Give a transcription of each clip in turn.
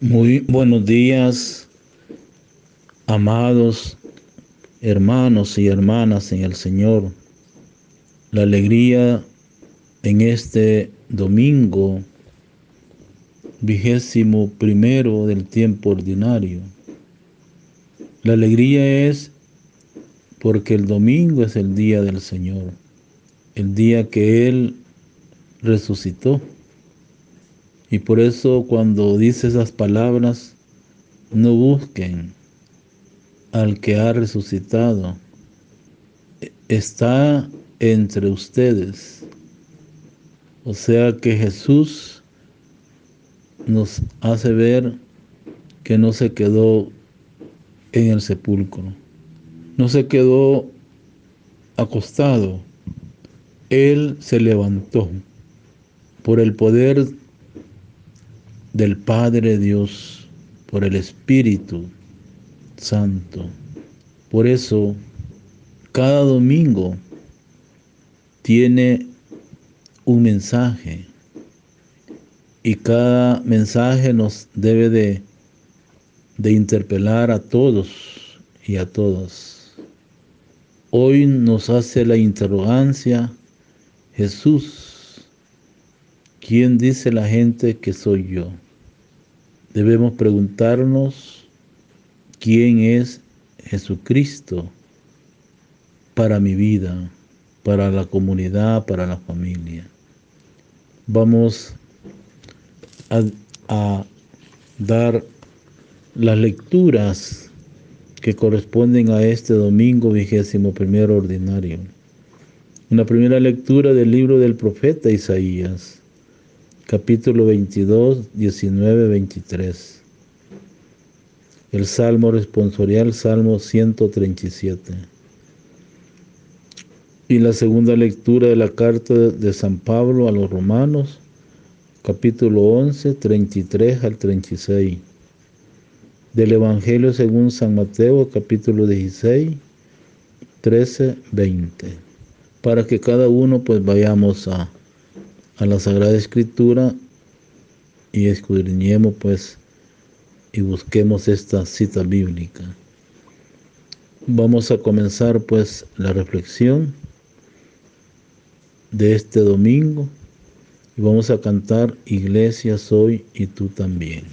Muy buenos días, amados hermanos y hermanas en el Señor. La alegría en este domingo, 21º del tiempo ordinario. La alegría es porque el domingo es el día del Señor, el día que Él resucitó. Y por eso cuando dice esas palabras, no busquen al que ha resucitado. Está entre ustedes. O sea que Jesús nos hace ver que no se quedó en el sepulcro, no se quedó acostado. Él se levantó por el poder del Padre Dios, por el Espíritu Santo. Por eso, cada domingo tiene un mensaje y cada mensaje nos debe de interpelar a todos y a todas. Hoy nos hace la interrogancia: Jesús, ¿quién dice la gente que soy yo? Debemos preguntarnos quién es Jesucristo para mi vida, para la comunidad, para la familia. Vamos a dar las lecturas que corresponden a este domingo 21º ordinario. Una primera lectura del libro del profeta Isaías, capítulo 22, 19, 23. El Salmo responsorial, Salmo 137. Y la segunda lectura de la carta de San Pablo a los Romanos, capítulo 11, 33 al 36. Del Evangelio según San Mateo, capítulo 16, 13, 20. Para que cada uno pues vayamos a la Sagrada Escritura y escudriñemos pues y busquemos esta cita bíblica. Vamos a comenzar pues la reflexión de este domingo y vamos a cantar Iglesia soy y tú también.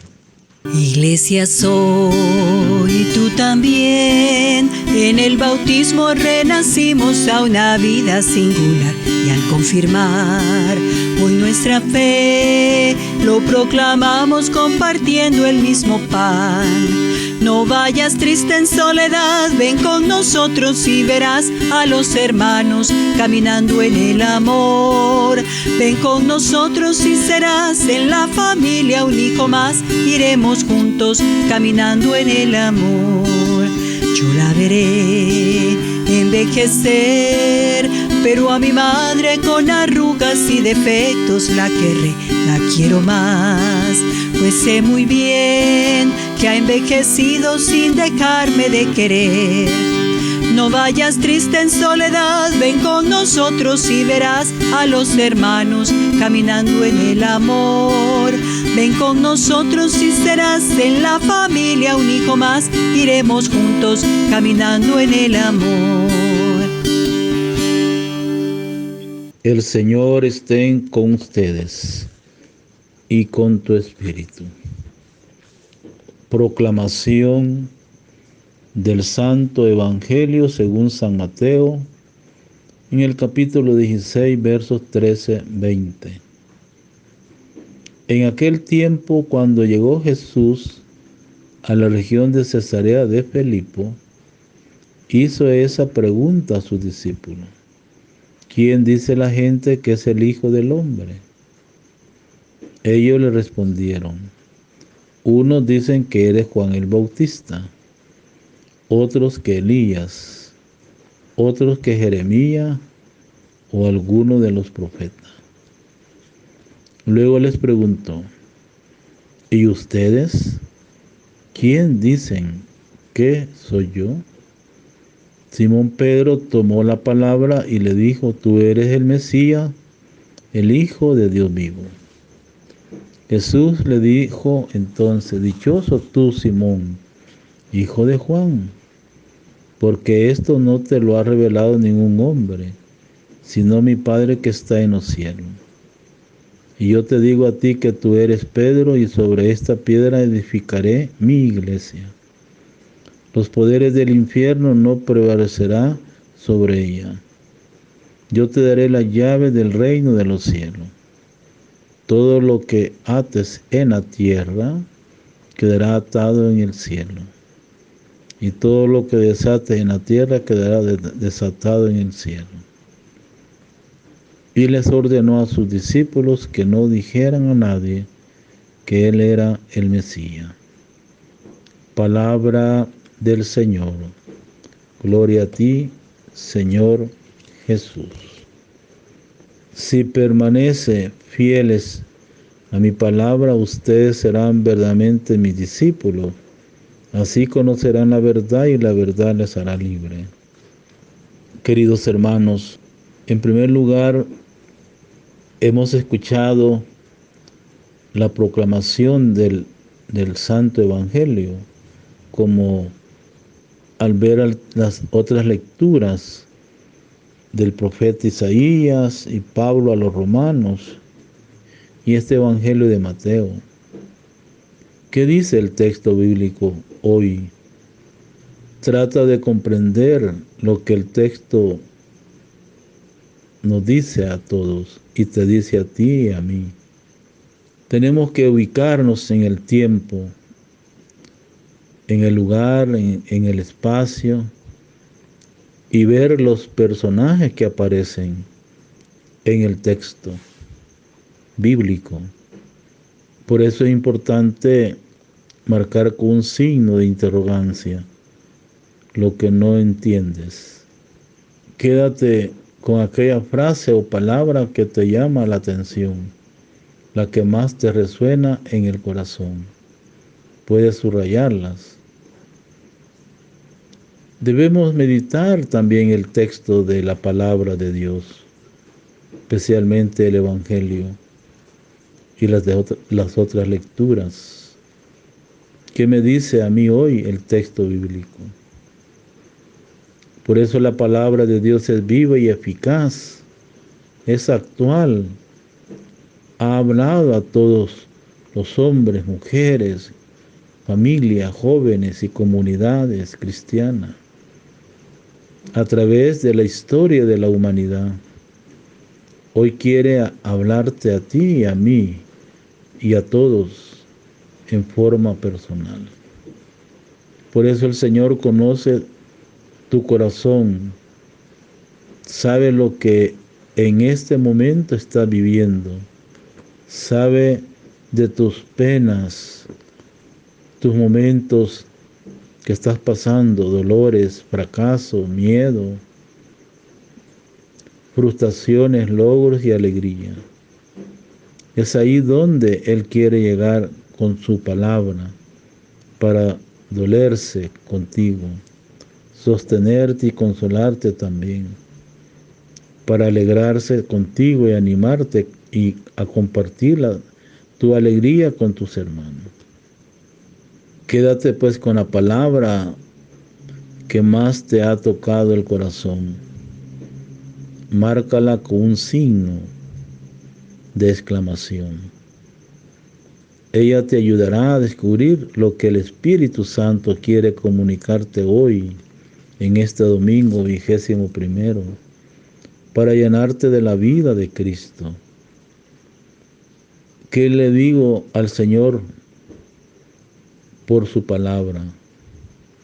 Iglesia soy y tú también, en el bautismo renacimos a una vida singular y al confirmar hoy nuestra fe, lo proclamamos compartiendo el mismo pan. No vayas triste en soledad, ven con nosotros y verás a los hermanos caminando en el amor. Ven con nosotros y serás en la familia un hijo más, iremos juntos caminando en el amor. Yo la veré envejecer, pero a mi madre con arrugas y defectos la querré, la quiero más, pues sé muy bien que ha envejecido sin dejarme de querer. No vayas triste en soledad, ven con nosotros y verás a los hermanos caminando en el amor. Ven con nosotros y serás en la familia un hijo más, iremos juntos caminando en el amor. El Señor esté con ustedes y con tu espíritu. Proclamación del Santo Evangelio según San Mateo, en el capítulo 16, versos 13, 20. En aquel tiempo, cuando llegó Jesús a la región de Cesarea de Filipo, hizo esa pregunta a sus discípulos: ¿quién dice la gente que es el Hijo del Hombre? Ellos le respondieron: unos dicen que eres Juan el Bautista, otros que Elías, otros que Jeremías o alguno de los profetas. Luego les preguntó: ¿y ustedes? ¿Quién dicen que soy yo? Simón Pedro tomó la palabra y le dijo: tú eres el Mesías, el Hijo de Dios vivo. Jesús le dijo entonces: dichoso tú, Simón, hijo de Juan, porque esto no te lo ha revelado ningún hombre, sino mi Padre que está en los cielos. Y yo te digo a ti que tú eres Pedro, y sobre esta piedra edificaré mi iglesia. Los poderes del infierno no prevalecerán sobre ella. Yo te daré las llaves del reino de los cielos. Todo lo que ates en la tierra quedará atado en el cielo, y todo lo que desates en la tierra quedará desatado en el cielo. Y les ordenó a sus discípulos que no dijeran a nadie que él era el Mesías. Palabra del Señor. Gloria a ti, Señor Jesús. Si permanece fieles a mi palabra, ustedes serán verdaderamente mis discípulos. Así conocerán la verdad y la verdad les hará libre. Queridos hermanos, en primer lugar, hemos escuchado la proclamación del Santo Evangelio, como al ver las otras lecturas del profeta Isaías y Pablo a los romanos, y este Evangelio de Mateo. ¿Qué dice el texto bíblico hoy? Trata de comprender lo que el texto nos dice a todos y te dice a ti y a mí. Tenemos que ubicarnos en el tiempo, en el lugar, en el espacio, y ver los personajes que aparecen en el texto bíblico. Por eso es importante marcar con un signo de interrogancia lo que no entiendes. Quédate con aquella frase o palabra que te llama la atención, la que más te resuena en el corazón. Puedes subrayarlas. Debemos meditar también el texto de la palabra de Dios, especialmente el Evangelio y las otras lecturas. ¿Qué me dice a mí hoy el texto bíblico? Por eso la palabra de Dios es viva y eficaz, es actual. Ha hablado a todos los hombres, mujeres, familias, jóvenes y comunidades cristianas a través de la historia de la humanidad. Hoy quiere hablarte a ti y a mí y a todos en forma personal. Por eso el Señor conoce tu corazón, sabe lo que en este momento estás viviendo, sabe de tus penas, tus momentos que estás pasando, dolores, fracaso, miedo, frustraciones, logros y alegría. Es ahí donde Él quiere llegar con su palabra para dolerse contigo, sostenerte y consolarte también, para alegrarse contigo y animarte y a compartir tu alegría con tus hermanos. Quédate pues con la palabra que más te ha tocado el corazón. Márcala con un signo de exclamación. Ella te ayudará a descubrir lo que el Espíritu Santo quiere comunicarte hoy, en este domingo 21, para llenarte de la vida de Cristo. ¿Qué le digo al Señor por su palabra?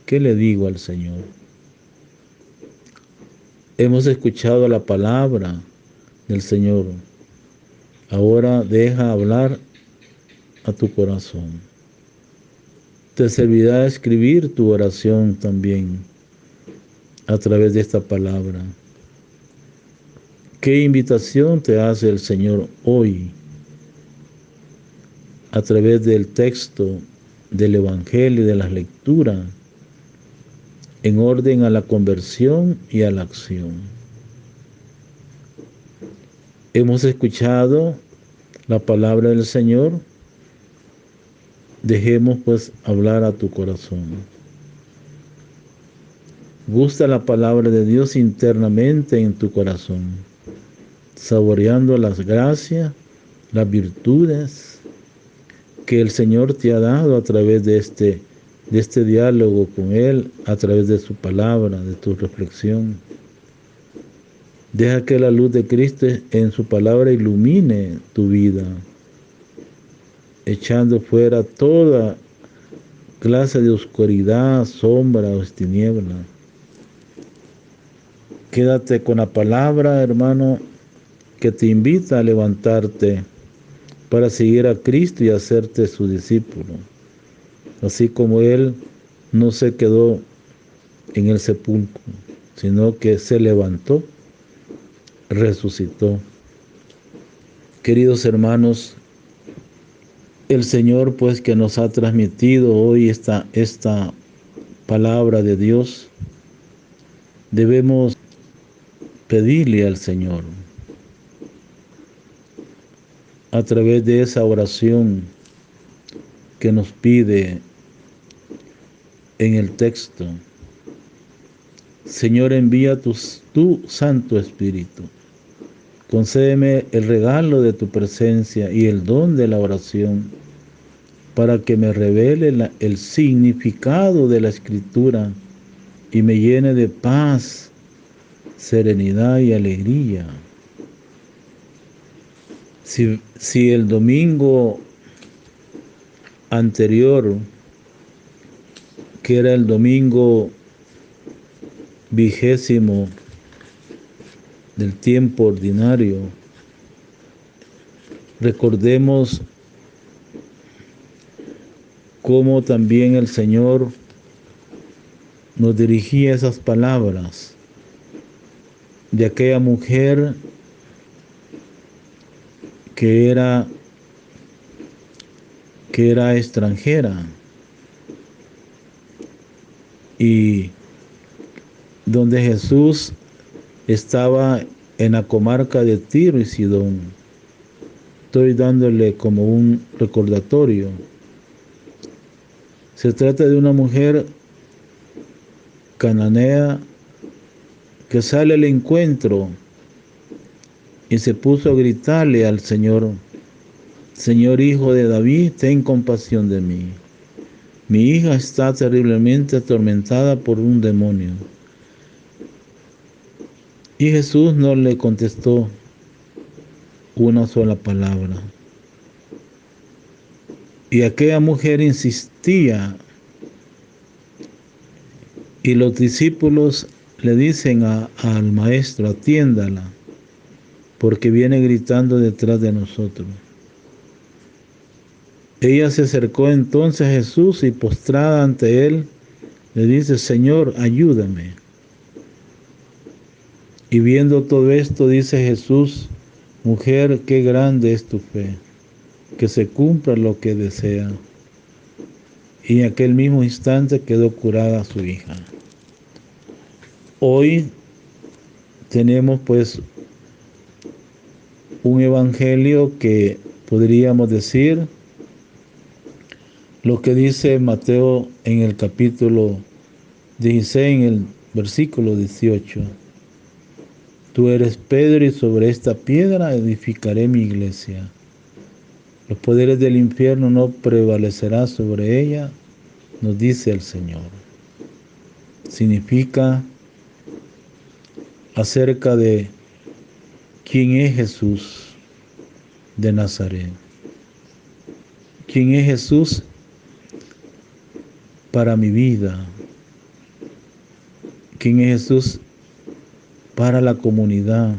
¿Qué le digo al Señor? Hemos escuchado la palabra del Señor. Ahora deja hablar a tu corazón. Te servirá a escribir tu oración también a través de esta palabra. ¿Qué invitación te hace el Señor hoy a través del texto del Evangelio y de las lecturas, en orden a la conversión y a la acción? Hemos escuchado la palabra del Señor Dejemos pues hablar a tu corazón. Gusta la palabra de Dios internamente en tu corazón, saboreando las gracias, las virtudes que el Señor te ha dado a través de este diálogo con Él, a través de su palabra, de tu reflexión. Deja que la luz de Cristo en su palabra ilumine tu vida, echando fuera toda clase de oscuridad, sombra o tiniebla. Quédate con la palabra, hermano, que te invita a levantarte para seguir a Cristo y hacerte su discípulo. Así como Él no se quedó en el sepulcro, sino que se levantó, resucitó. Queridos hermanos, el Señor pues que nos ha transmitido hoy esta palabra de Dios, debemos pedirle al Señor a través de esa oración que nos pide en el texto. Señor, envía tu Santo Espíritu. Concédeme el regalo de tu presencia y el don de la oración para que me revele el significado de la Escritura y me llene de paz, serenidad y alegría. Si el domingo anterior, que era el domingo 20º del tiempo ordinario, recordemos cómo también el Señor nos dirigía esas palabras de aquella mujer que era extranjera y donde Jesús estaba en la comarca de Tiro y Sidón. Estoy dándole como un recordatorio. Se trata de una mujer cananea que sale al encuentro y se puso a gritarle al Señor: Señor, Hijo de David, ten compasión de mí. Mi hija está terriblemente atormentada por un demonio. Y Jesús no le contestó una sola palabra. Y aquella mujer insistía, y los discípulos le dicen al maestro: atiéndala, porque viene gritando detrás de nosotros. Ella se acercó entonces a Jesús y postrada ante él, le dice: Señor, ayúdame. Y viendo todo esto, dice Jesús: mujer, qué grande es tu fe, que se cumpla lo que desea. Y en aquel mismo instante quedó curada su hija. Hoy tenemos pues un evangelio que podríamos decir lo que dice Mateo en el capítulo 16, en el versículo 18. Tú eres Pedro y sobre esta piedra edificaré mi iglesia. Los poderes del infierno no prevalecerán sobre ella, nos dice el Señor. Significa acerca de quién es Jesús de Nazaret. ¿Quién es Jesús para mi vida? ¿Quién es Jesús para la comunidad,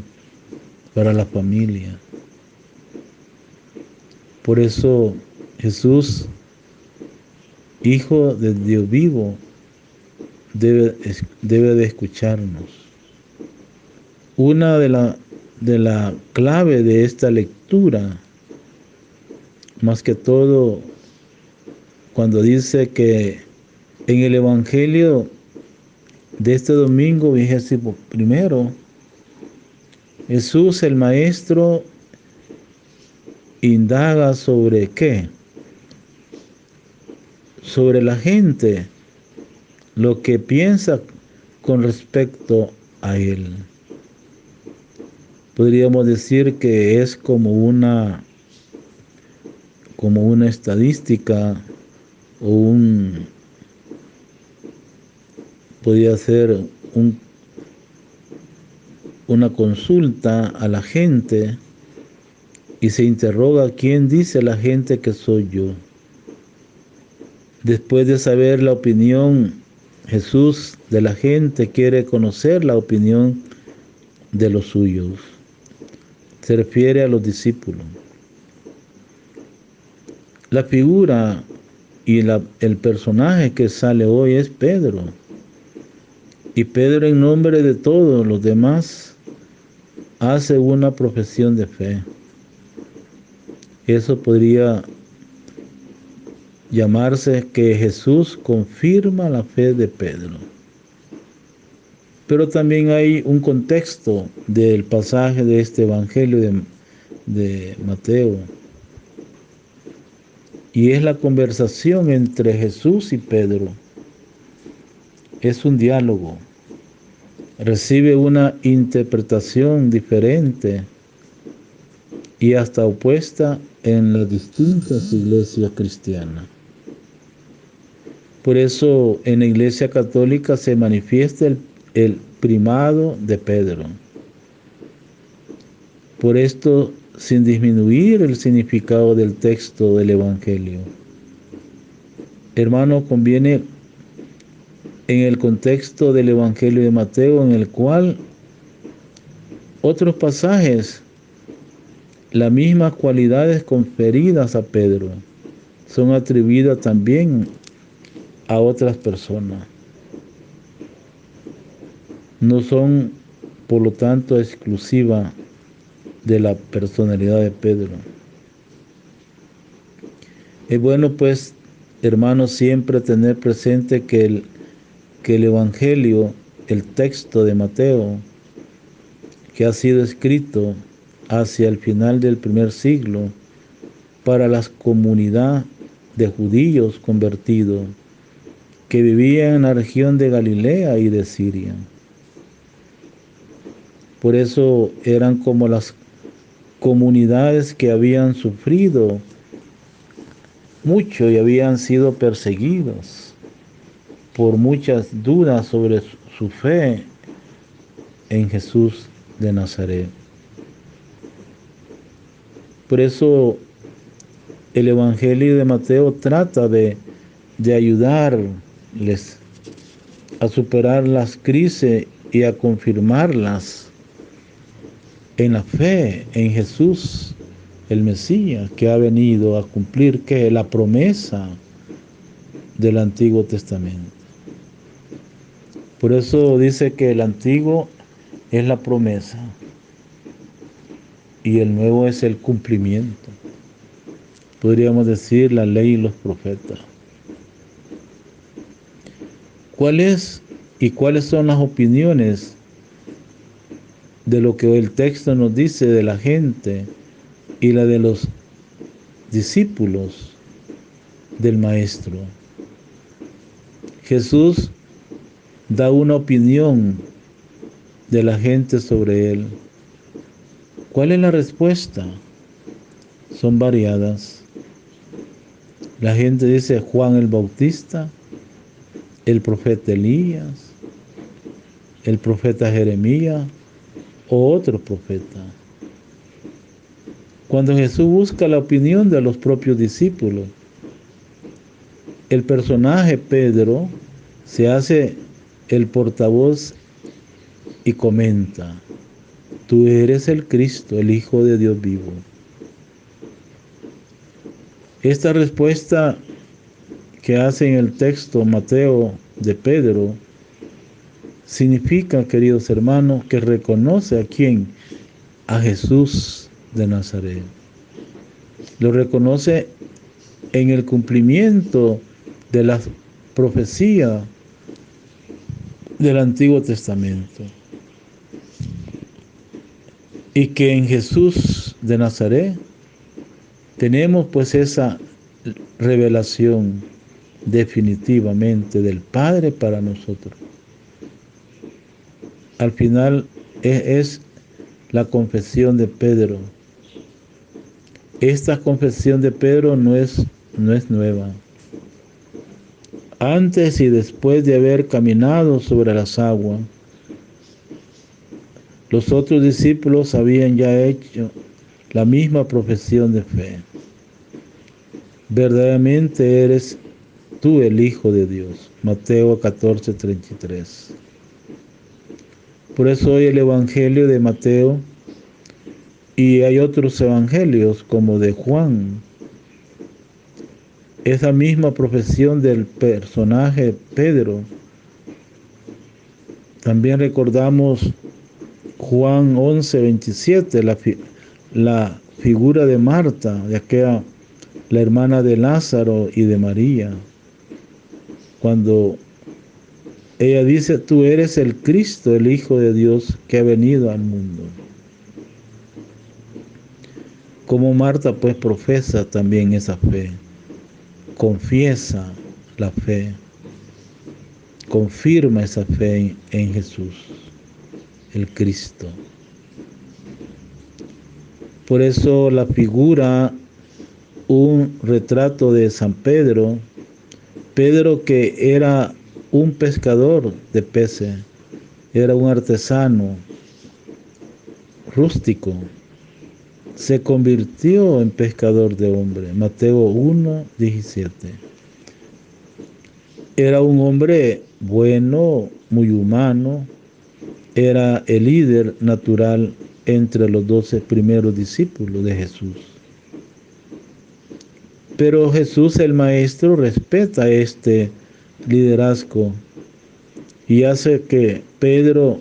para la familia? Por eso Jesús, Hijo de Dios vivo, debe de escucharnos. Una de la clave de esta lectura, más que todo, cuando dice que en el Evangelio de este domingo 21, Jesús, el Maestro, indaga sobre ¿qué? sobre la gente lo que piensa con respecto a él. Podríamos decir que es como una estadística o podría ser una consulta a la gente y se interroga quién dice la gente que soy yo. Después de saber la opinión, Jesús de la gente quiere conocer la opinión de los suyos. Se refiere a los discípulos. La figura y el personaje que sale hoy es Pedro. Y Pedro, en nombre de todos los demás, hace una profesión de fe. Eso podría llamarse que Jesús confirma la fe de Pedro. Pero también hay un contexto del pasaje de este Evangelio de Mateo. Y es la conversación entre Jesús y Pedro. Es un diálogo. Recibe una interpretación diferente y hasta opuesta en las distintas iglesias cristianas. Por eso en la Iglesia Católica se manifiesta el primado de Pedro. Por esto, sin disminuir el significado del texto del Evangelio. Hermano, conviene en el contexto del Evangelio de Mateo, en el cual otros pasajes, las mismas cualidades conferidas a Pedro, son atribuidas también a otras personas. No son, por lo tanto, exclusivas de la personalidad de Pedro. Es bueno, pues, hermanos, siempre tener presente que el Evangelio, el texto de Mateo, que ha sido escrito hacia el final del primer siglo para la comunidad de judíos convertidos que vivían en la región de Galilea y de Siria. Por eso eran como las comunidades que habían sufrido mucho y habían sido perseguidos por muchas dudas sobre su fe en Jesús de Nazaret. Por eso el Evangelio de Mateo trata de ayudarles a superar las crisis y a confirmarlas en la fe en Jesús, el Mesías, que ha venido a cumplir la promesa del Antiguo Testamento. Por eso dice que el Antiguo es la promesa y el Nuevo es el cumplimiento. Podríamos decir la ley y los profetas. ¿Cuáles son las opiniones de lo que el texto nos dice de la gente y la de los discípulos del Maestro? Jesús da una opinión de la gente sobre él. ¿Cuál es la respuesta? Son variadas. La gente dice Juan el Bautista, el profeta Elías, el profeta Jeremías o otro profeta. Cuando Jesús busca la opinión de los propios discípulos, el personaje Pedro se hace el portavoz y comenta: tú eres el Cristo, el Hijo de Dios vivo. Esta respuesta que hace en el texto Mateo de Pedro significa, queridos hermanos, que reconoce a quién, a Jesús de Nazaret. Lo reconoce en el cumplimiento de la profecía del Antiguo Testamento. Y que en Jesús de Nazaret tenemos pues esa revelación definitivamente del Padre para nosotros. Al final es la confesión de Pedro. Esta confesión de Pedro no es nueva. Antes y después de haber caminado sobre las aguas, los otros discípulos habían ya hecho la misma profesión de fe. Verdaderamente eres tú el Hijo de Dios. Mateo 14:33. Por eso hoy el Evangelio de Mateo, y hay otros evangelios como de Juan, esa misma profesión del personaje Pedro. También recordamos Juan 11:27, la figura de Marta, de aquella, la hermana de Lázaro y de María, cuando ella dice: tú eres el Cristo, el Hijo de Dios que ha venido al mundo. Como Marta pues profesa también esa fe, confiesa la fe, confirma esa fe en Jesús, el Cristo. Por eso la figura, un retrato de San Pedro, Pedro que era un pescador de peces, era un artesano rústico, se convirtió en pescador de hombres. Mateo 1:17. Era un hombre bueno, muy humano, era el líder natural entre los 12 primeros discípulos de Jesús. Pero Jesús, el Maestro, respeta este liderazgo y hace que Pedro,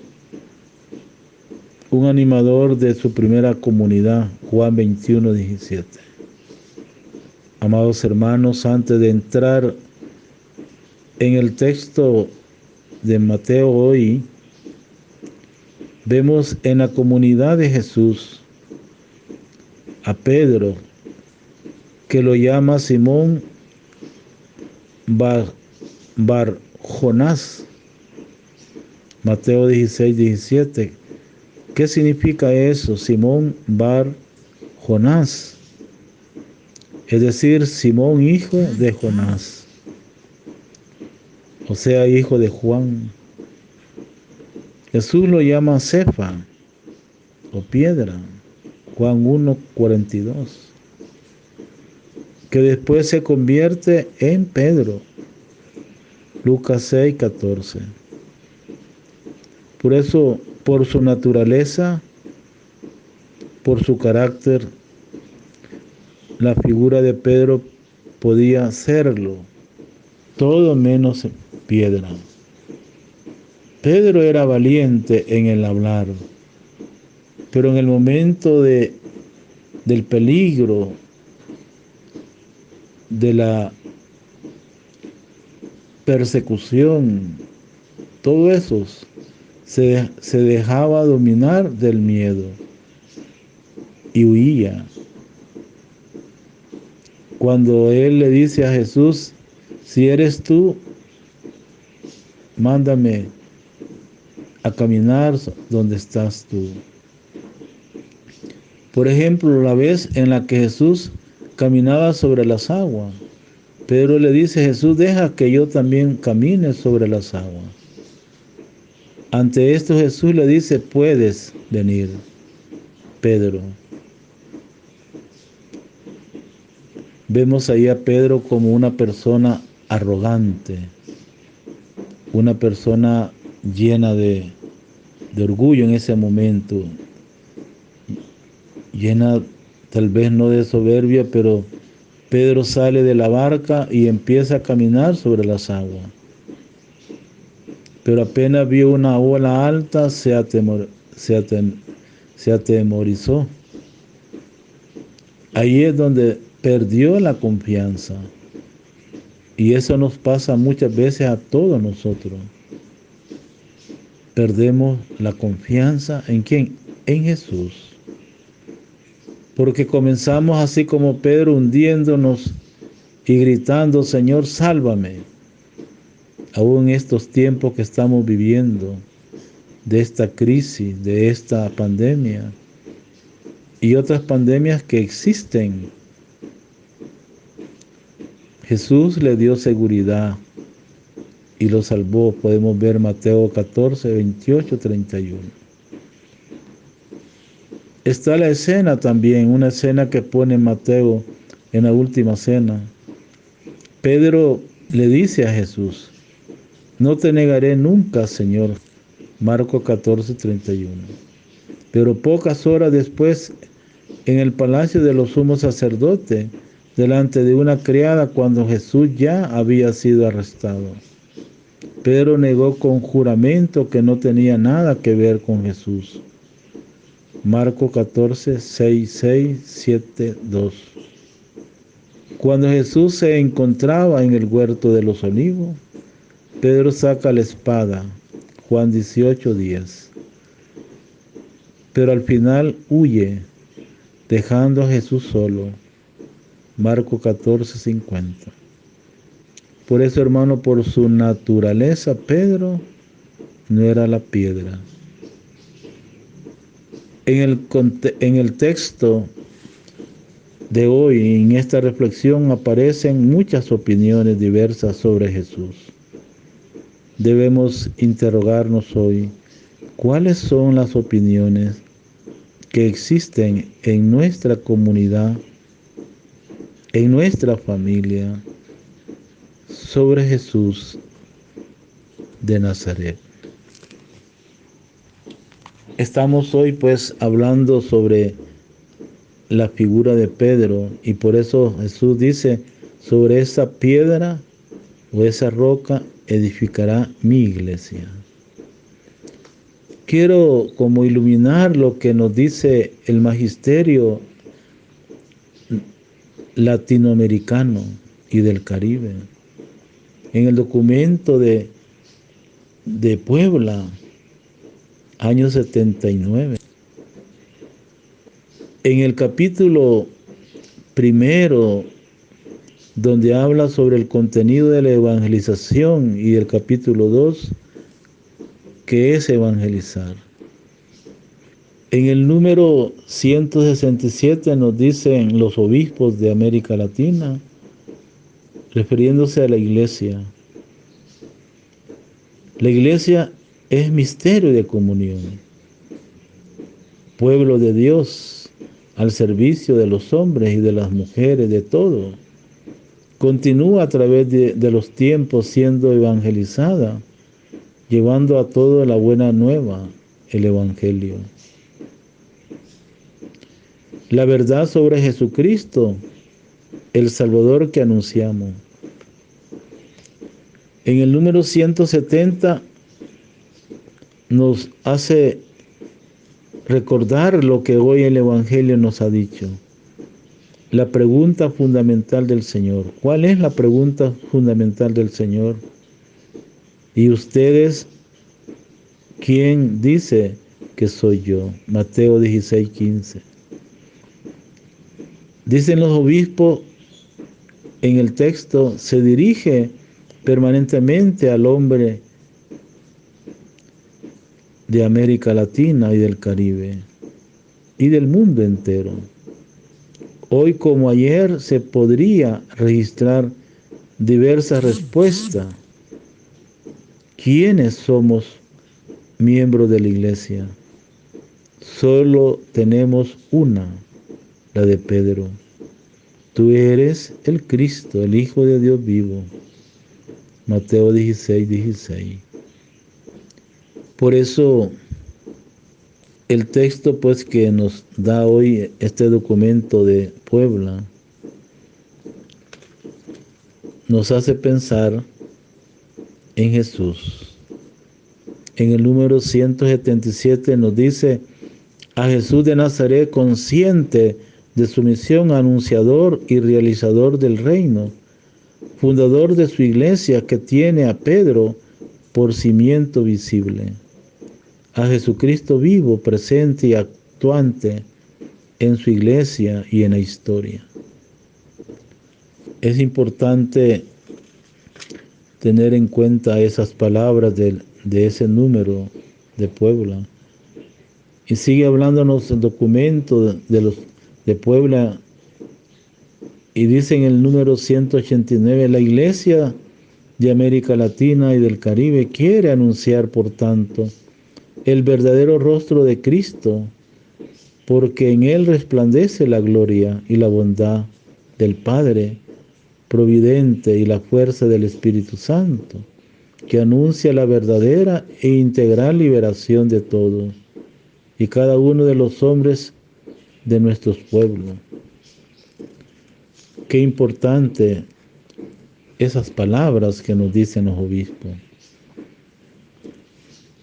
un animador de su primera comunidad, Juan 21:17. Amados hermanos, antes de entrar en el texto de Mateo hoy, vemos en la comunidad de Jesús a Pedro, que lo llama Simón Bar Jonás. Mateo 16:17. ¿Qué significa eso? Simón Bar Jonás. Es decir, Simón, hijo de Jonás. O sea, hijo de Juan. Jesús lo llama Cefa o piedra. Juan 1:42. Que después se convierte en Pedro. Lucas 6:14. Por eso, por su naturaleza, por su carácter, la figura de Pedro podía serlo, todo menos piedra. Pedro era valiente en el hablar, pero en el momento del peligro, de la persecución, todo eso se dejaba dominar del miedo y huía. Cuando él le dice a Jesús: si eres tú, mándame a caminar donde estás tú. Por ejemplo, la vez en la que Jesús caminaba sobre las aguas, Pedro le dice: Jesús, deja que yo también camine sobre las aguas. Ante esto Jesús le dice: puedes venir, Pedro. Vemos ahí a Pedro como una persona arrogante, una persona llena de orgullo en ese momento, llena tal vez no de soberbia, pero Pedro sale de la barca y empieza a caminar sobre las aguas. Pero apenas vio una ola alta, se atemorizó. Ahí es donde perdió la confianza. Y eso nos pasa muchas veces a todos nosotros. Perdemos la confianza ¿en quién? En Jesús. Porque comenzamos así como Pedro, hundiéndonos y gritando: Señor, sálvame. Aún en estos tiempos que estamos viviendo, de esta crisis, de esta pandemia y otras pandemias que existen, Jesús le dio seguridad y lo salvó. Podemos ver Mateo 14, 28, 31. Está la escena también, una escena que pone Mateo en la última cena. Pedro le dice a Jesús: no te negaré nunca, Señor. Marcos 14, 31. Pero pocas horas después, en el palacio de los sumos sacerdotes, delante de una criada, cuando Jesús ya había sido arrestado, Pedro negó con juramento que no tenía nada que ver con Jesús. Marcos 14, 6, 6, 7, 2. Cuando Jesús se encontraba en el huerto de los olivos, Pedro saca la espada. Juan 18, 10. Pero al final huye, dejando a Jesús solo. Marcos 14, 50. Por eso, hermano, por su naturaleza, Pedro no era la piedra. En el texto de hoy, en esta reflexión, aparecen muchas opiniones diversas sobre Jesús. Debemos interrogarnos hoy: ¿cuáles son las opiniones que existen en nuestra comunidad, en nuestra familia, sobre Jesús de Nazaret? Estamos hoy pues hablando sobre la figura de Pedro, y por eso Jesús dice: sobre esa piedra o esa roca edificará mi iglesia. Quiero como iluminar lo que nos dice el magisterio latinoamericano y del Caribe. En el documento de Puebla, año 79. En el capítulo primero, donde habla sobre el contenido de la evangelización, y el capítulo 2, que es evangelizar. En el número 167 nos dicen los obispos de América Latina, refiriéndose a la iglesia: la iglesia es misterio de comunión, pueblo de Dios, al servicio de los hombres y de las mujeres, de todo. Continúa a través de los tiempos siendo evangelizada, llevando a todo la buena nueva, el Evangelio. La verdad sobre Jesucristo, el Salvador que anunciamos. En el número 170 nos hace recordar lo que hoy el Evangelio nos ha dicho. La pregunta fundamental del Señor. ¿Cuál es la pregunta fundamental del Señor? ¿Y ustedes quién dice que soy yo? Mateo 16, 15. Dicen los obispos en el texto, se dirige permanentemente al hombre de América Latina y del Caribe y del mundo entero. Hoy como ayer se podría registrar diversas respuestas. ¿Quiénes somos miembros de la iglesia? Solo tenemos una, la de Pedro. Tú eres el Cristo, el Hijo de Dios vivo. Mateo 16, 16. Por eso el texto pues que nos da hoy este documento de Puebla nos hace pensar en Jesús. En el número 177 nos dice: a Jesús de Nazaret, consciente de su misión, anunciador y realizador del reino, fundador de su iglesia, que tiene a Pedro por cimiento visible. A Jesucristo vivo, presente y actuante en su iglesia y en la historia. Es importante tener en cuenta esas palabras de ese número de Puebla. Y sigue hablándonos el documento de Puebla, y dice en el número 189, la Iglesia de América Latina y del Caribe quiere anunciar, por tanto, el verdadero rostro de Cristo, porque en Él resplandece la gloria y la bondad del Padre providente y la fuerza del Espíritu Santo, que anuncia la verdadera e integral liberación de todos y cada uno de los hombres de nuestros pueblos. Qué importante esas palabras que nos dicen los obispos.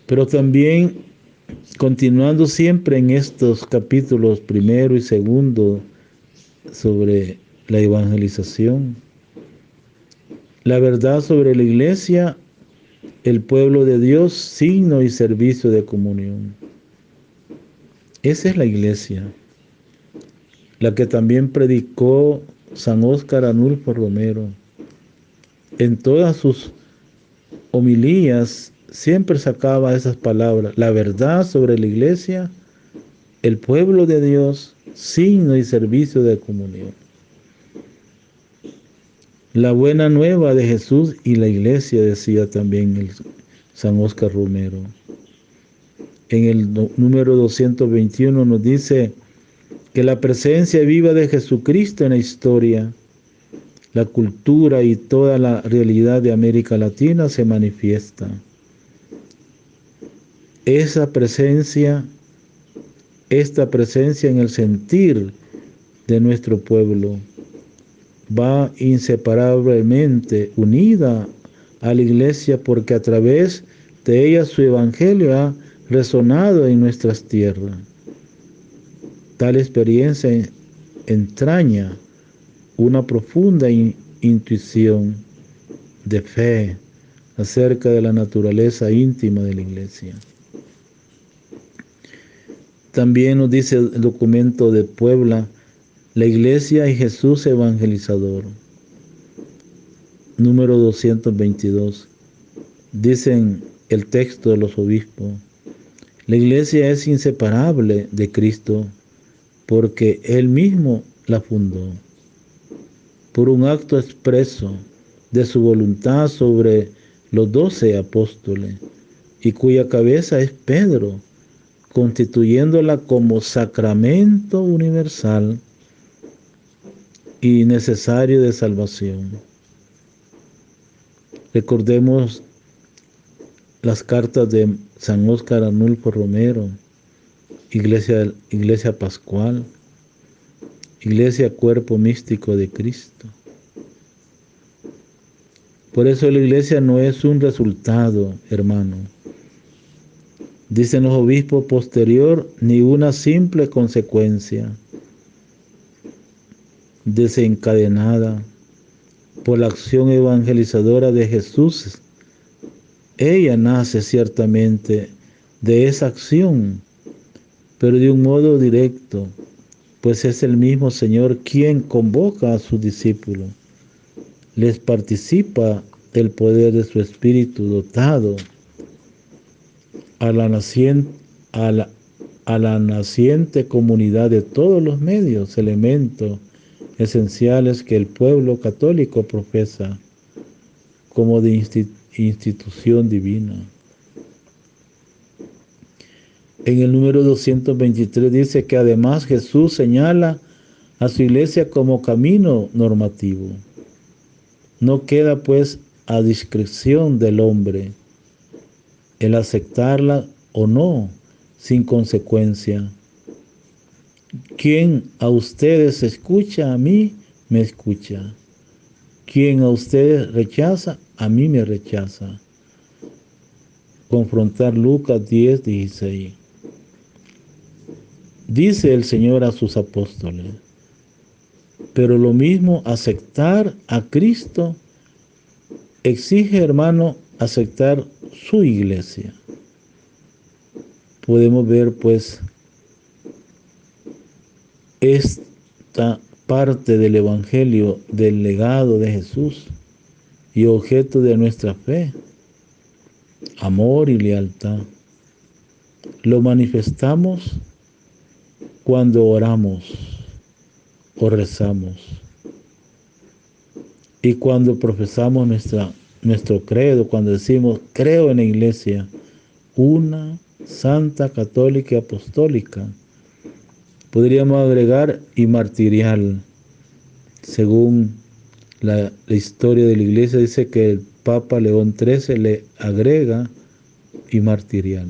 Pero también, continuando siempre en estos capítulos primero y segundo sobre la evangelización, la verdad sobre la Iglesia, el pueblo de Dios, signo y servicio de comunión. Esa es la Iglesia, la que también predicó San Óscar Arnulfo Romero. En todas sus homilías siempre sacaba esas palabras: la verdad sobre la Iglesia, el pueblo de Dios, signo y servicio de comunión. La buena nueva de Jesús y la Iglesia, decía también el San Óscar Romero. En el número 221 nos dice que la presencia viva de Jesucristo en la historia, la cultura y toda la realidad de América Latina se manifiesta. Esta presencia en el sentir de nuestro pueblo va inseparablemente unida a la Iglesia, porque a través de ella su evangelio ha resonado en nuestras tierras. Tal experiencia entraña una profunda intuición de fe acerca de la naturaleza íntima de la Iglesia. También nos dice el documento de Puebla, la Iglesia y Jesús evangelizador. Número 222. Dicen el texto de los obispos, la Iglesia es inseparable de Cristo porque Él mismo la fundó, por un acto expreso de su voluntad sobre los 12 apóstoles, y cuya cabeza es Pedro, constituyéndola como sacramento universal y necesario de salvación. Recordemos las cartas de San Óscar Arnulfo Romero, Iglesia Pascual, Iglesia Cuerpo Místico de Cristo. Por eso la Iglesia no es un resultado, hermano, dicen los obispos, posterior, ni una simple consecuencia desencadenada por la acción evangelizadora de Jesús. Ella nace ciertamente de esa acción, pero de un modo directo, pues es el mismo Señor quien convoca a sus discípulos, les participa del poder de su Espíritu dotado a la naciente comunidad de todos los medios, elementos esenciales que el pueblo católico profesa como de institución divina. En el número 223 dice que además Jesús señala a su Iglesia como camino normativo. No queda pues a discreción del hombre el aceptarla o no, sin consecuencia. Quien a ustedes escucha, a mí me escucha. Quien a ustedes rechaza, a mí me rechaza. Confrontar Lucas 10:16. Dice el Señor a sus apóstoles, pero lo mismo aceptar a Cristo exige, hermano, aceptar su Iglesia. Podemos ver pues esta parte del Evangelio, del legado de Jesús y objeto de nuestra fe, amor y lealtad. Lo manifestamos cuando oramos o rezamos y cuando profesamos nuestro credo, cuando decimos creo en la Iglesia, una, santa, católica y apostólica. Podríamos agregar y martirial. Según la historia de la Iglesia dice que el Papa León XIII le agrega y martirial.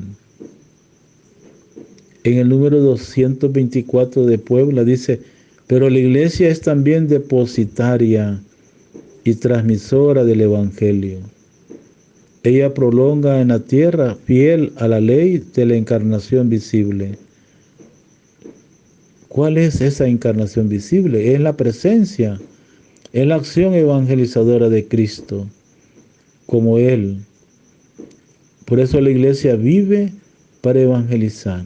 En el número 224 de Puebla dice, pero la Iglesia es también depositaria y transmisora del Evangelio. Ella prolonga en la tierra, fiel a la ley de la encarnación visible. ¿Cuál es esa encarnación visible? Es la presencia, es la acción evangelizadora de Cristo, como Él. Por eso la Iglesia vive para evangelizar.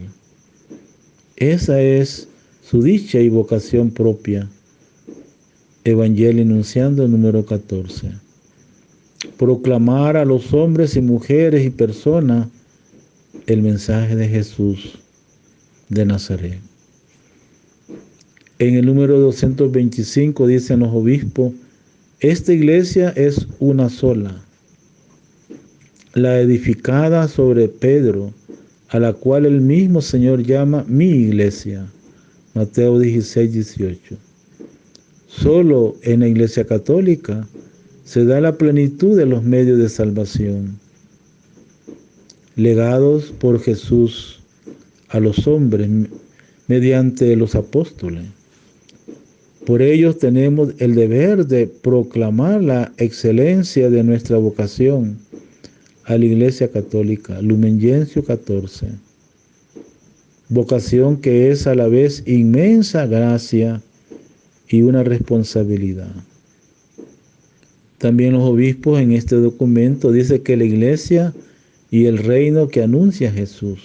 Esa es su dicha y vocación propia. Evangelio Nunciando, número 14. Proclamar a los hombres y mujeres y personas el mensaje de Jesús de Nazaret. En el número 225 dicen los obispos, esta iglesia es una sola, la edificada sobre Pedro, a la cual el mismo Señor llama mi iglesia. Mateo 16, 18. Solo en la Iglesia Católica se da la plenitud de los medios de salvación, legados por Jesús a los hombres mediante los apóstoles. Por ello tenemos el deber de proclamar la excelencia de nuestra vocación a la Iglesia Católica, Lumen Gentium 14. Vocación que es a la vez inmensa gracia y una responsabilidad. También los obispos en este documento dicen que la Iglesia y el reino que anuncia Jesús.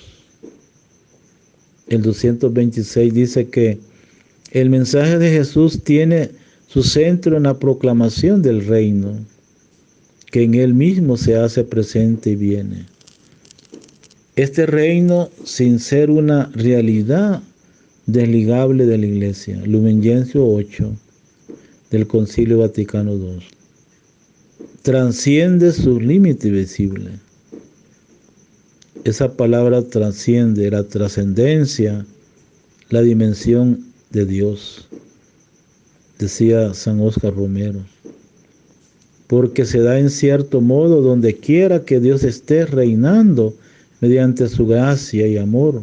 El 226 dice que el mensaje de Jesús tiene su centro en la proclamación del reino, que en Él mismo se hace presente y viene. Este reino, sin ser una realidad desligable de la Iglesia, Lumen Gentium 8, del Concilio Vaticano II, transciende sus límites visibles. Esa palabra trasciende la trascendencia, la dimensión de Dios, decía San Óscar Romero, porque se da en cierto modo donde quiera que Dios esté reinando mediante su gracia y amor,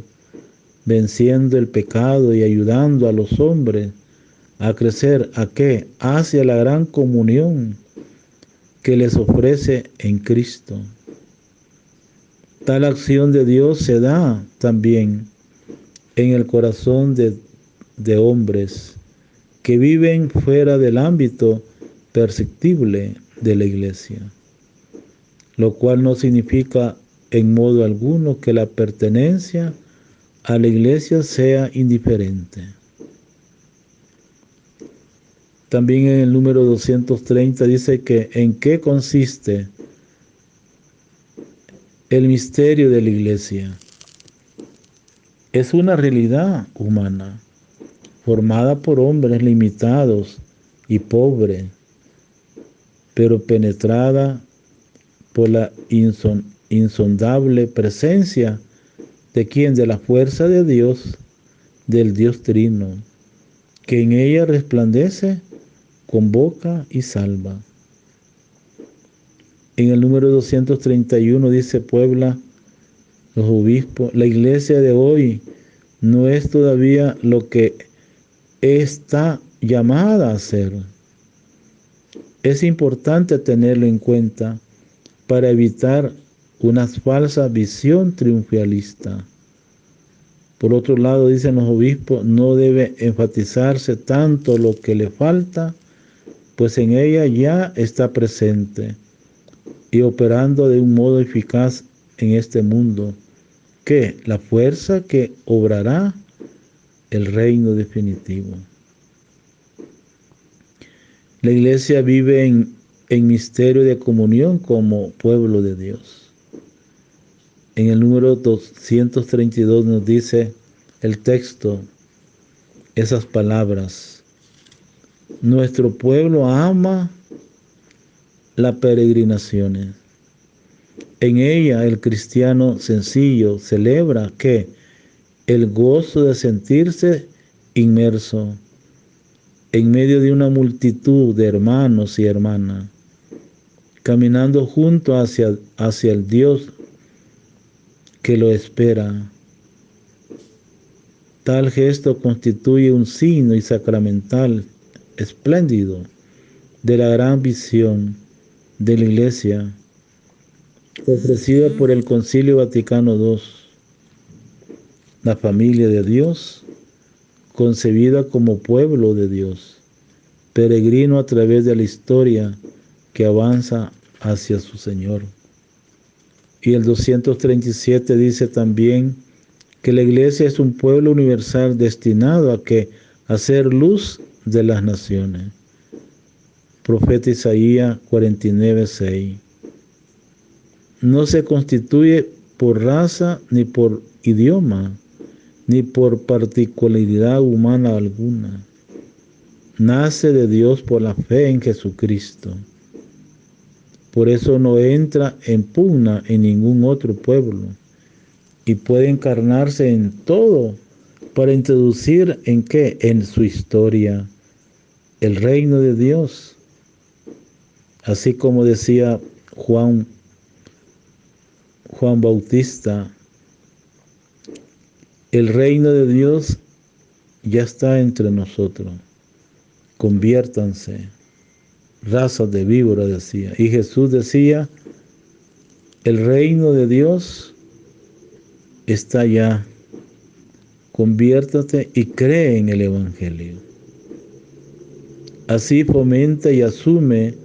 venciendo el pecado y ayudando a los hombres a crecer ¿a qué? Hacia la gran comunión que les ofrece en Cristo. Tal acción de Dios se da también en el corazón de hombres que viven fuera del ámbito perceptible de la Iglesia, lo cual no significa en modo alguno que la pertenencia a la Iglesia sea indiferente. También en el número 230 dice que ¿en qué consiste el misterio de la Iglesia? Es una realidad humana, formada por hombres limitados y pobres, pero penetrada por la insondable presencia de quien, de la fuerza de Dios, del Dios Trino, que en ella resplandece, convoca y salva. En el número 231 dice Puebla, los obispos, la iglesia de hoy no es todavía lo que está llamada a ser. Es importante tenerlo en cuenta para evitar una falsa visión triunfalista. Por otro lado, dicen los obispos, no debe enfatizarse tanto lo que le falta, pues en ella ya está presente y operando de un modo eficaz en este mundo, que la fuerza que obrará el reino definitivo. La iglesia vive en misterio de comunión como pueblo de Dios. En el número 232 nos dice el texto, esas palabras: nuestro pueblo ama las peregrinaciones. En ella el cristiano sencillo celebra que el gozo de sentirse inmerso en medio de una multitud de hermanos y hermanas, caminando juntos hacia el Dios que lo espera. Tal gesto constituye un signo y sacramental espléndido de la gran visión de la Iglesia ofrecida por el Concilio Vaticano II, la familia de Dios, concebida como pueblo de Dios, peregrino a través de la historia que avanza hacia su Señor. Y el 237 dice también que la iglesia es un pueblo universal destinado a ser luz de las naciones. Profeta Isaías 49:6. No se constituye por raza, ni por idioma, ni por particularidad humana alguna. Nace de Dios por la fe en Jesucristo. Por eso no entra en pugna en ningún otro pueblo y puede encarnarse en todo para introducir ¿en qué? En su historia el reino de Dios. Así como decía Juan Bautista, el reino de Dios ya está entre nosotros. Conviértanse, razas de víbora, decía. Y Jesús decía, el reino de Dios está ya. Conviértate y cree en el Evangelio. Así fomenta y asume.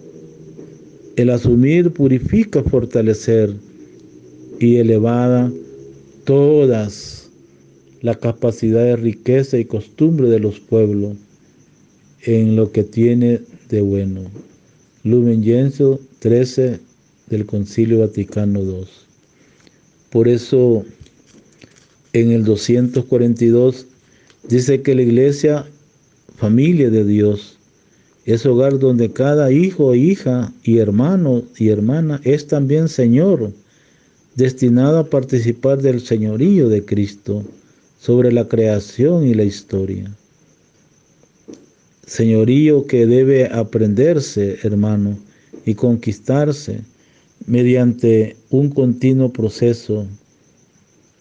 El asumir purifica, fortalecer y elevada todas las capacidades, riqueza y costumbre de los pueblos en lo que tiene de bueno. Lumen Gentium 13 del Concilio Vaticano II. Por eso en el 242 dice que la iglesia, familia de Dios, es hogar donde cada hijo, hija y hermano y hermana es también Señor, destinado a participar del señorío de Cristo sobre la creación y la historia. Señorío que debe aprenderse, hermano, y conquistarse mediante un continuo proceso.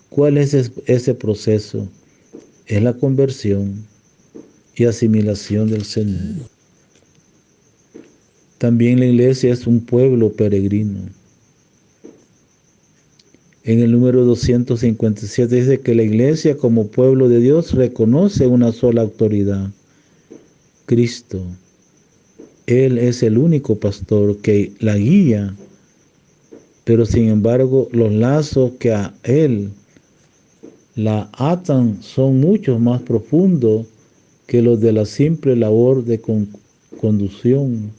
¿Cuál es ese proceso? Es la conversión y asimilación del Señor. También la iglesia es un pueblo peregrino. En el número 257 dice que la iglesia como pueblo de Dios reconoce una sola autoridad, Cristo. Él es el único pastor que la guía, pero sin embargo los lazos que a Él la atan son mucho más profundos que los de la simple labor de conducción.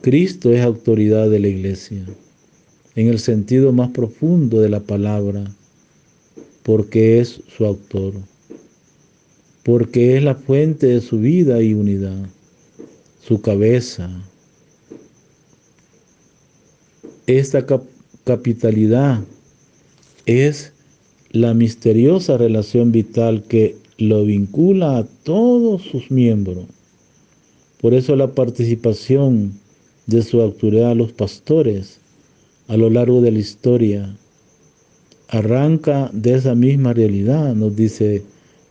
Cristo es autoridad de la iglesia, en el sentido más profundo de la palabra, porque es su autor, porque es la fuente de su vida y unidad, su cabeza. Esta capitalidad es la misteriosa relación vital que lo vincula a todos sus miembros. Por eso la participación de su autoridad a los pastores a lo largo de la historia arranca de esa misma realidad, nos dice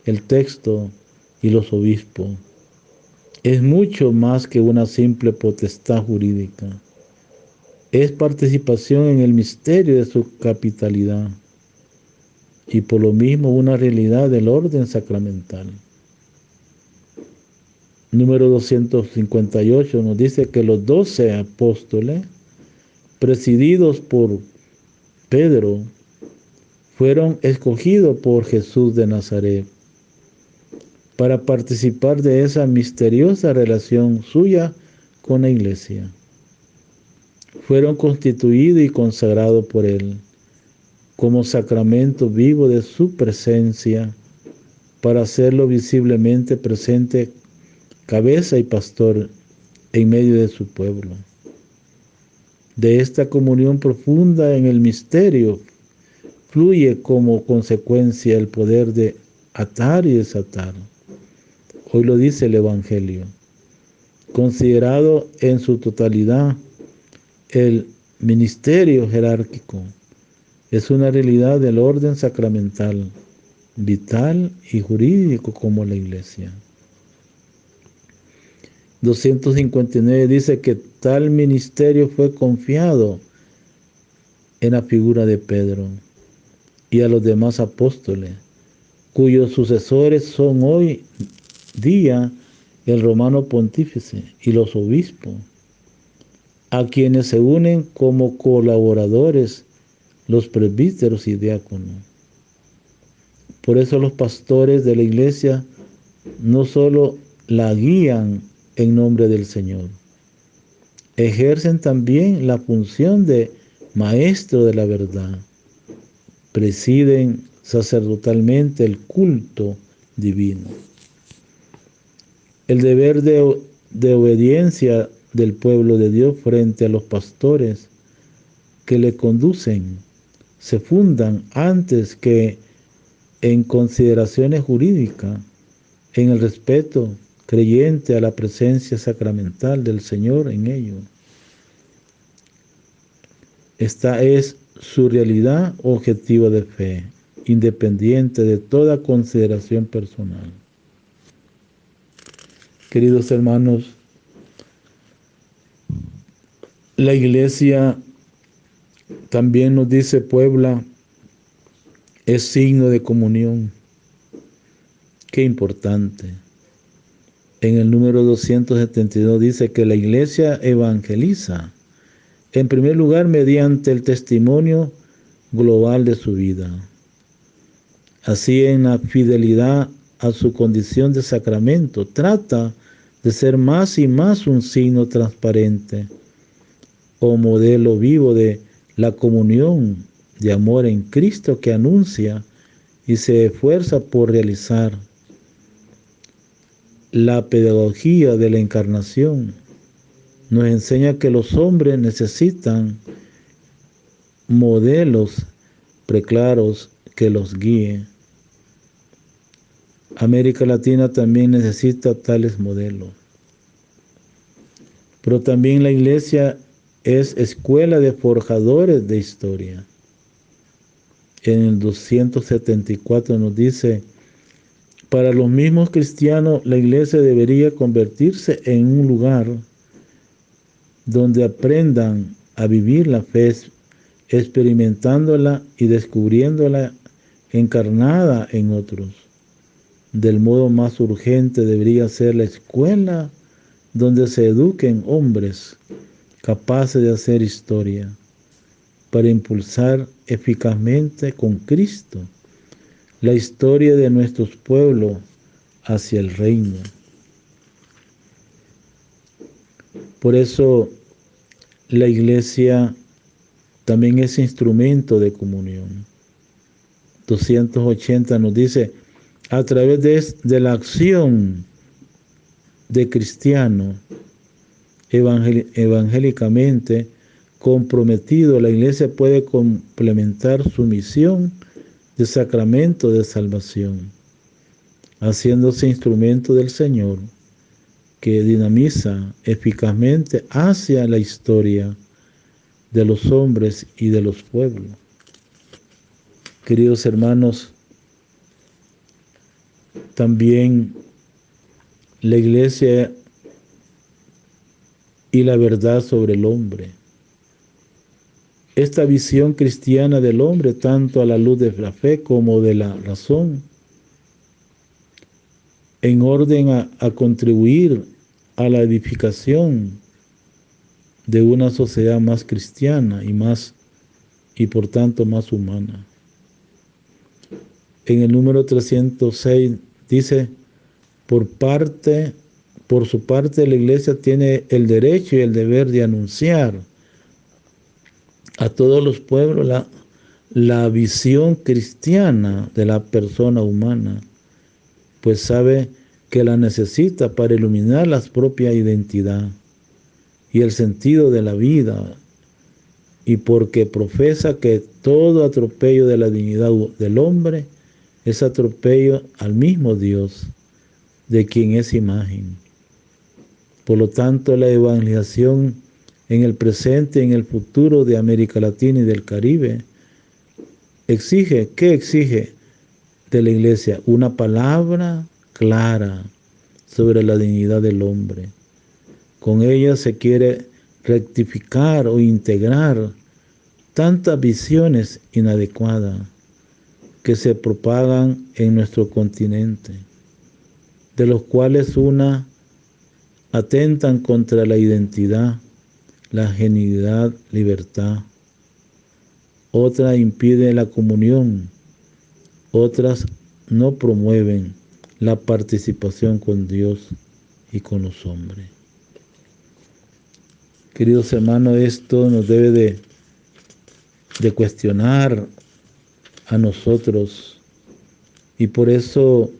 el texto, y los obispos. Es mucho más que una simple potestad jurídica. Es participación en el misterio de su capitalidad y por lo mismo una realidad del orden sacramental. Número 258 nos dice que los 12 apóstoles, presididos por Pedro, fueron escogidos por Jesús de Nazaret para participar de esa misteriosa relación suya con la iglesia. Fueron constituidos y consagrados por Él como sacramento vivo de su presencia, para hacerlo visiblemente presente, cabeza y pastor en medio de su pueblo. De esta comunión profunda en el misterio fluye como consecuencia el poder de atar y desatar. Hoy lo dice el Evangelio. Considerado en su totalidad, el ministerio jerárquico es una realidad del orden sacramental, vital y jurídico como la Iglesia. 259 dice que tal ministerio fue confiado en la figura de Pedro y a los demás apóstoles, cuyos sucesores son hoy día el romano pontífice y los obispos, a quienes se unen como colaboradores los presbíteros y diáconos. Por eso los pastores de la iglesia no solo la guían en nombre del Señor, ejercen también la función de maestro de la verdad, presiden sacerdotalmente el culto divino. El deber de obediencia del pueblo de Dios frente a los pastores que le conducen se fundan antes que en consideraciones jurídicas, en el respeto creyente a la presencia sacramental del Señor en ellos. Esta es su realidad objetiva de fe, independiente de toda consideración personal. Queridos hermanos, la iglesia, también nos dice Puebla, es signo de comunión. Qué importante. En el número 272 dice que la iglesia evangeliza, en primer lugar, mediante el testimonio global de su vida. Así, en la fidelidad a su condición de sacramento, trata de ser más y más un signo transparente o modelo vivo de la comunión de amor en Cristo que anuncia y se esfuerza por realizar. La pedagogía de la encarnación nos enseña que los hombres necesitan modelos preclaros que los guíen. América Latina también necesita tales modelos. Pero también la iglesia es escuela de forjadores de historia. En el 274 nos dice, para los mismos cristianos, la iglesia debería convertirse en un lugar donde aprendan a vivir la fe, experimentándola y descubriéndola encarnada en otros. Del modo más urgente debería ser la escuela donde se eduquen hombres capaces de hacer historia para impulsar eficazmente con Cristo la historia de nuestros pueblos hacia el reino. Por eso la iglesia también es instrumento de comunión. 280 nos dice, a través de la acción de cristiano evangélicamente comprometido, la iglesia puede complementar su misión de sacramento de salvación, haciéndose instrumento del Señor que dinamiza eficazmente hacia la historia de los hombres y de los pueblos. Queridos hermanos, también la iglesia y la verdad sobre el hombre. Esta visión cristiana del hombre, tanto a la luz de la fe como de la razón, en orden a contribuir a la edificación de una sociedad más cristiana y por tanto más humana. En el número 306 dice, por Por su parte, la iglesia tiene el derecho y el deber de anunciar a todos los pueblos la visión cristiana de la persona humana, pues sabe que la necesita para iluminar la propia identidad y el sentido de la vida, y porque profesa que todo atropello de la dignidad del hombre es atropello al mismo Dios, de quien es imagen. Por lo tanto, la evangelización en el presente y en el futuro de América Latina y del Caribe ¿qué exige de la iglesia? Una palabra clara sobre la dignidad del hombre. Con ella se quiere rectificar o integrar tantas visiones inadecuadas que se propagan en nuestro continente, de los cuales una atentan contra la identidad, la genuinidad, libertad. Otra impide la comunión, otras no promueven la participación con Dios y con los hombres. Queridos hermanos, esto nos debe de cuestionar a nosotros, y por eso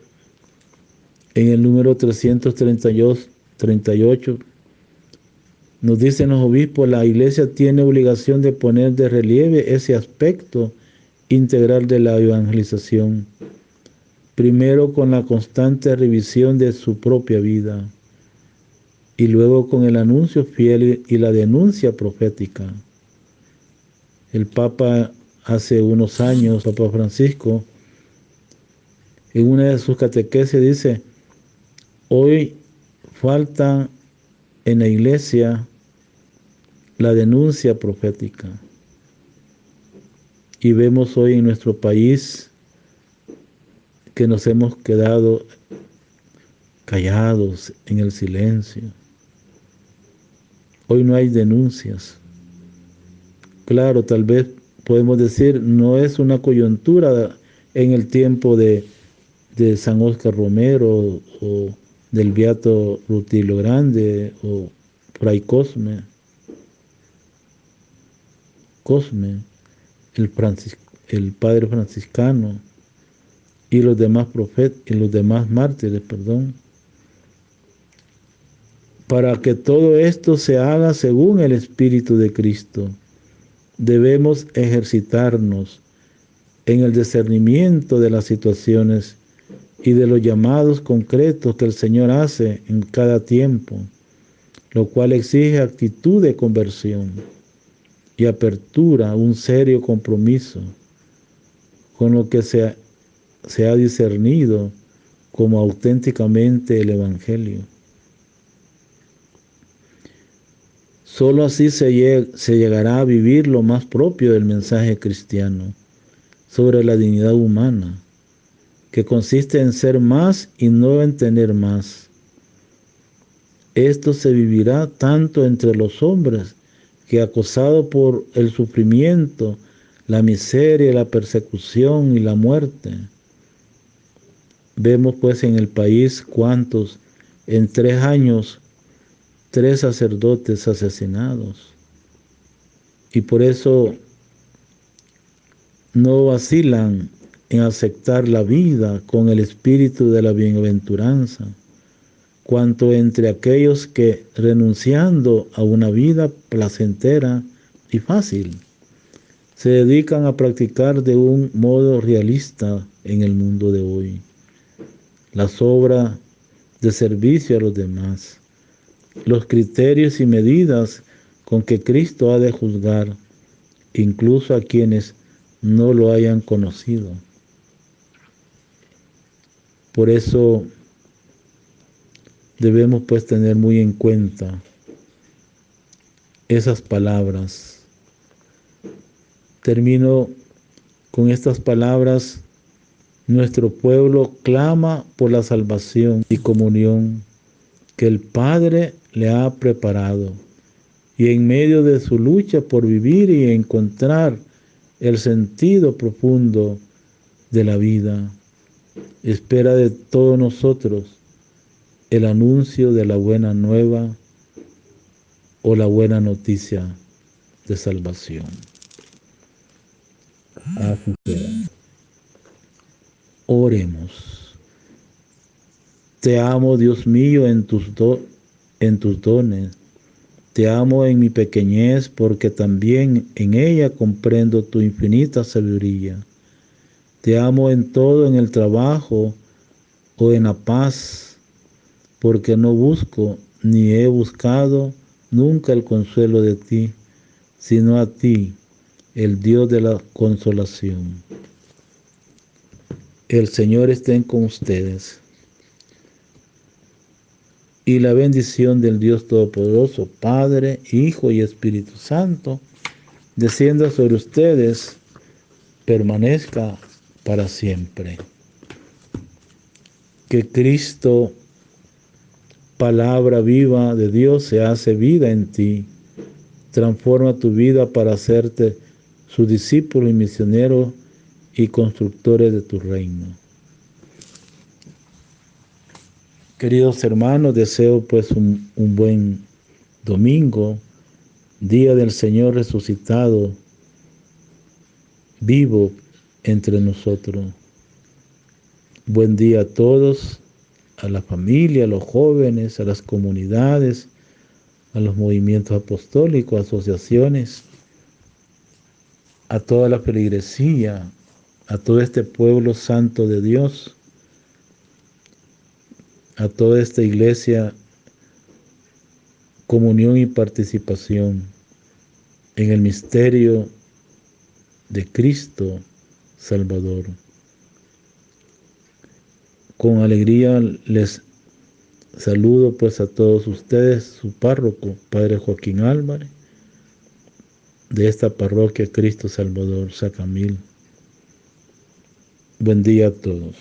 en el número 338 nos dicen los obispos: la iglesia tiene obligación de poner de relieve ese aspecto integral de la evangelización, primero con la constante revisión de su propia vida, y luego con el anuncio fiel y la denuncia profética. El Papa hace unos años, Papa Francisco, en una de sus catequesis dice: hoy falta en la iglesia la denuncia profética. Y vemos hoy en nuestro país que nos hemos quedado callados en el silencio. Hoy no hay denuncias. Claro, tal vez podemos decir, no es una coyuntura en el tiempo de San Óscar Romero o del beato Rutilio Grande o Fray Cosme, el padre franciscano y los demás profetas y los demás mártires, para que todo esto se haga según el Espíritu de Cristo. Debemos ejercitarnos en el discernimiento de las situaciones y de los llamados concretos que el Señor hace en cada tiempo, lo cual exige actitud de conversión y apertura a un serio compromiso con lo que se ha discernido como auténticamente el Evangelio. Solo así se llegará a vivir lo más propio del mensaje cristiano sobre la dignidad humana, que consiste en ser más y no en tener más. Esto se vivirá tanto entre los hombres que, acosados por el sufrimiento, la miseria, la persecución y la muerte, vemos pues en el país cuántos en 3 años 3 sacerdotes asesinados, y por eso no vacilan en aceptar la vida con el espíritu de la bienaventuranza, cuanto entre aquellos que, renunciando a una vida placentera y fácil, se dedican a practicar de un modo realista en el mundo de hoy las obras de servicio a los demás, los criterios y medidas con que Cristo ha de juzgar, incluso a quienes no lo hayan conocido. Por eso debemos pues tener muy en cuenta esas palabras. Termino con estas palabras: nuestro pueblo clama por la salvación y comunión que el Padre le ha preparado, y en medio de su lucha por vivir y encontrar el sentido profundo de la vida, espera de todos nosotros el anuncio de la buena nueva o la buena noticia de salvación. Así sea. Oremos. Te amo, Dios mío, en tus dones. Te amo en mi pequeñez, porque también en ella comprendo tu infinita sabiduría. Te amo en todo, en el trabajo o en la paz, porque no busco ni he buscado nunca el consuelo de ti, sino a ti, el Dios de la consolación. El Señor esté con ustedes. Y la bendición del Dios Todopoderoso, Padre, Hijo y Espíritu Santo, descienda sobre ustedes, permanezca para siempre. Que Cristo, palabra viva de Dios, se hace vida en ti. Transforma tu vida para hacerte su discípulo y misionero y constructores de tu reino. Queridos hermanos, deseo pues un buen domingo, día del Señor resucitado, vivo entre nosotros. Buen día a todos, a la familia, a los jóvenes, a las comunidades, a los movimientos apostólicos, asociaciones, a toda la feligresía, a todo este pueblo santo de Dios, a toda esta iglesia, comunión y participación en el misterio de Cristo Salvador. Con alegría les saludo pues a todos ustedes, su párroco, Padre Joaquín Álvarez, de esta parroquia Cristo Salvador, Sacamil. Buen día a todos.